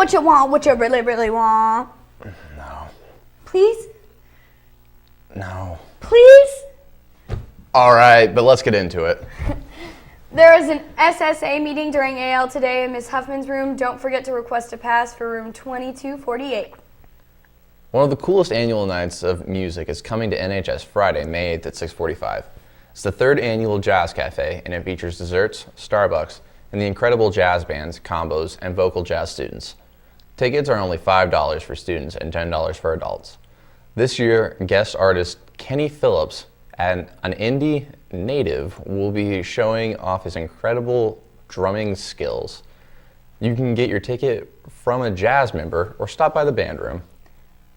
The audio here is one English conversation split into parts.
what you want, what you really, really want. No. Please? No. Please? All right, but let's get into it. There is an SSA meeting during AL today in Ms. Huffman's room. Don't forget to request a pass for room 2248. One of the coolest annual nights of music is coming to NHS Friday, May 8th at 6:45. It's the third annual Jazz Cafe, and it features desserts, Starbucks, and the incredible jazz bands, combos, and vocal jazz students. Tickets are only $5 for students and $10 for adults. This year, guest artist Kenny Phillips, an indie native, will be showing off his incredible drumming skills. You can get your ticket from a jazz member or stop by the band room.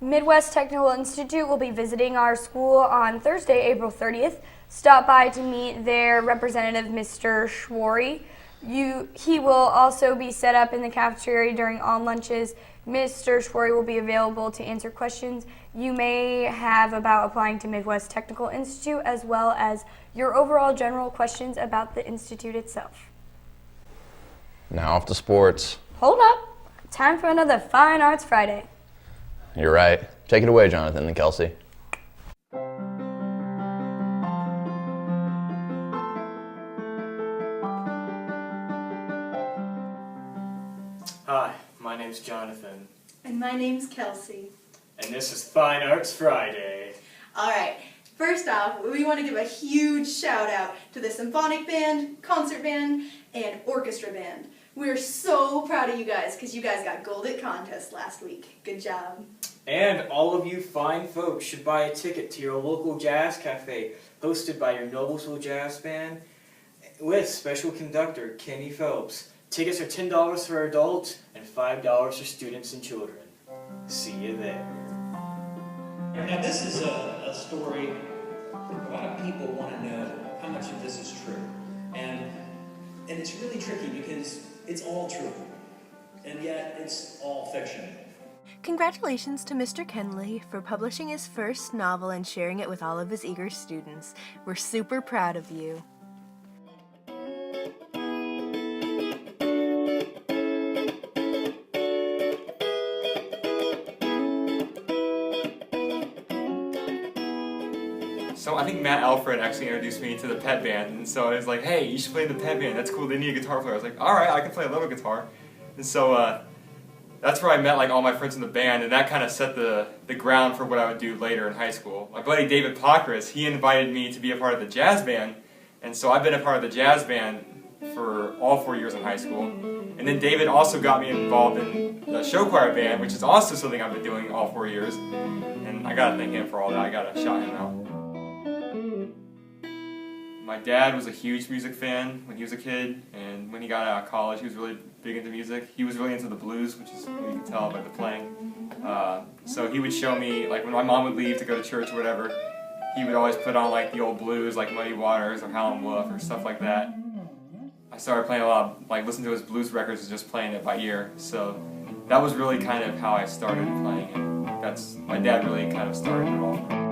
Midwest Technical Institute will be visiting our school on Thursday, April 30th. Stop by to meet their representative, Mr. Schwary. He will also be set up in the cafeteria during all lunches. Mr. Schwary will be available to answer questions you may have about applying to Midwest Technical Institute, as well as your overall general questions about the institute itself. Now off to sports. Hold up. Time for another Fine Arts Friday. You're right. Take it away, Jonathan and Kelsey. Hi, my name's Jonathan. And my name's Kelsey. And this is Fine Arts Friday. Alright, first off, we want to give a huge shout out to the symphonic band, concert band, and orchestra band. We're so proud of you guys because you guys got gold at contest last week. Good job. And all of you fine folks should buy a ticket to your local jazz cafe hosted by your Noblesville Jazz Band with special conductor Kenny Phillips. Tickets are $10 for adults and $5 for students and children. See you there. Now this is a story a lot of people want to know how much of this is true. And it's really tricky because it's all true. And yet it's all fiction. Congratulations to Mr. Kenley for publishing his first novel and sharing it with all of his eager students. We're super proud of you. So I think Matt Alfred actually introduced me to the pet band, and so I was like, hey, you should play in the pet band, that's cool, they need a guitar player. I was like, alright, I can play a little guitar. And so that's where I met like all my friends in the band, and that kind of set the ground for what I would do later in high school. My buddy David Pockris, he invited me to be a part of the jazz band, and so I've been a part of the jazz band for all 4 years in high school. And then David also got me involved in the show choir band, which is also something I've been doing all 4 years. And I gotta thank him for all that, I gotta shout him out. My dad was a huge music fan when he was a kid, and when he got out of college, he was really big into music. He was really into the blues, which is what you can tell by the playing. So he would show me, like when my mom would leave to go to church or whatever, he would always put on like the old blues, like Muddy Waters or Howlin' Wolf or stuff like that. I started playing a lot of, like listening to his blues records and just playing it by ear. So that was really kind of how I started playing it. My dad really kind of started it all.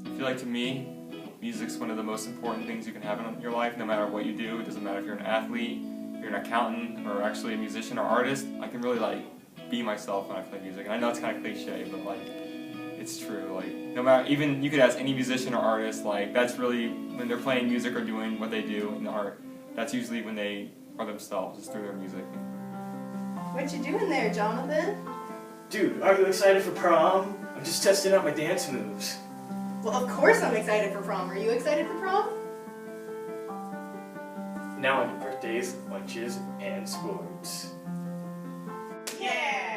I feel like to me, music's one of the most important things you can have in your life, no matter what you do. It doesn't matter if you're an athlete, if you're an accountant, or actually a musician or artist. I can really like be myself when I play music. And I know it's kind of cliche, but like it's true. Like no matter, even you could ask any musician or artist, like that's really when they're playing music or doing what they do in art. That's usually when they are themselves, is through their music. What you doing there, Jonathan? Dude, are you excited for prom? I'm just testing out my dance moves. Well, of course I'm excited for prom. Are you excited for prom? Now on birthdays, lunches, and sports. Yeah!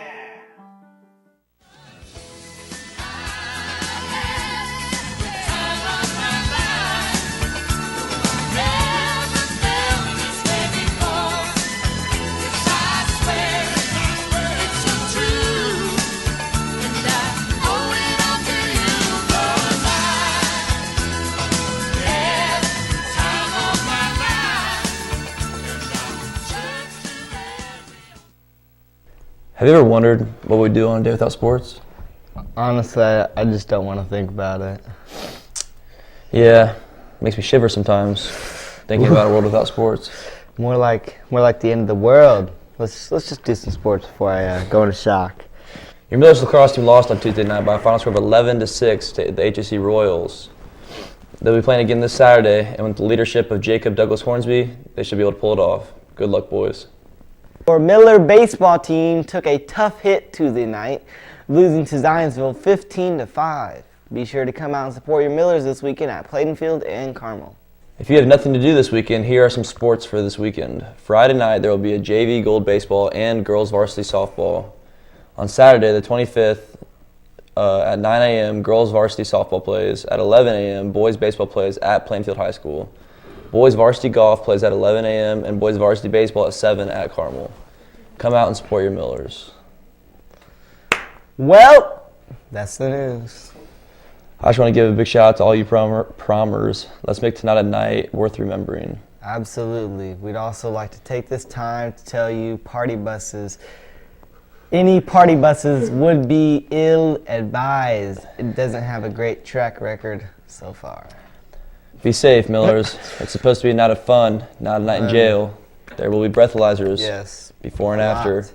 Have you ever wondered what we'd do on a day without sports? Honestly, I just don't want to think about it. Yeah, makes me shiver sometimes thinking about a world without sports. More like the end of the world. Let's just do some sports before I go into shock. Your Millers lacrosse team lost on Tuesday night by a final score of 11-6 to the HSC Royals. They'll be playing again this Saturday, and with the leadership of Jacob Douglas Hornsby, they should be able to pull it off. Good luck, boys. Our Miller baseball team took a tough hit Tuesday night, losing to Zionsville 15-5. Be sure to come out and support your Millers this weekend at Platen Field and Carmel. If you have nothing to do this weekend, here are some sports for this weekend. Friday night, there will be a JV gold baseball and girls varsity softball. On Saturday, the 25th, at 9 a.m., girls varsity softball plays. At 11 a.m., boys baseball plays at Plainfield High School. Boys varsity golf plays at 11 a.m. and boys varsity baseball at 7 at Carmel. Come out and support your Millers. Well, that's the news. I just want to give a big shout out to all you promers. Let's make tonight a night worth remembering. Absolutely. We'd also like to take this time to tell you any party buses would be ill-advised. It doesn't have a great track record so far. Be safe, Millers. It's supposed to be a night of fun, not a night in jail. There will be breathalyzers Yes. before and after.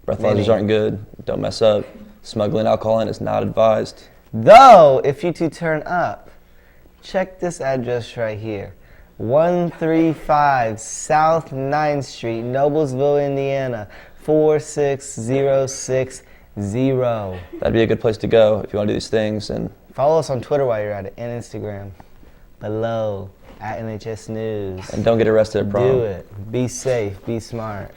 Breathalyzers Many. aren't good. Don't mess up. Smuggling alcohol in is not advised. Though, if you two turn up, check this address right here. 135 South 9th Street, Noblesville, Indiana, 46060. That'd be a good place to go if you want to do these things. And Follow us on Twitter while you're at it, and Instagram. Below, at NHS News. don't get arrested at prom. Do it. Be safe. Be smart.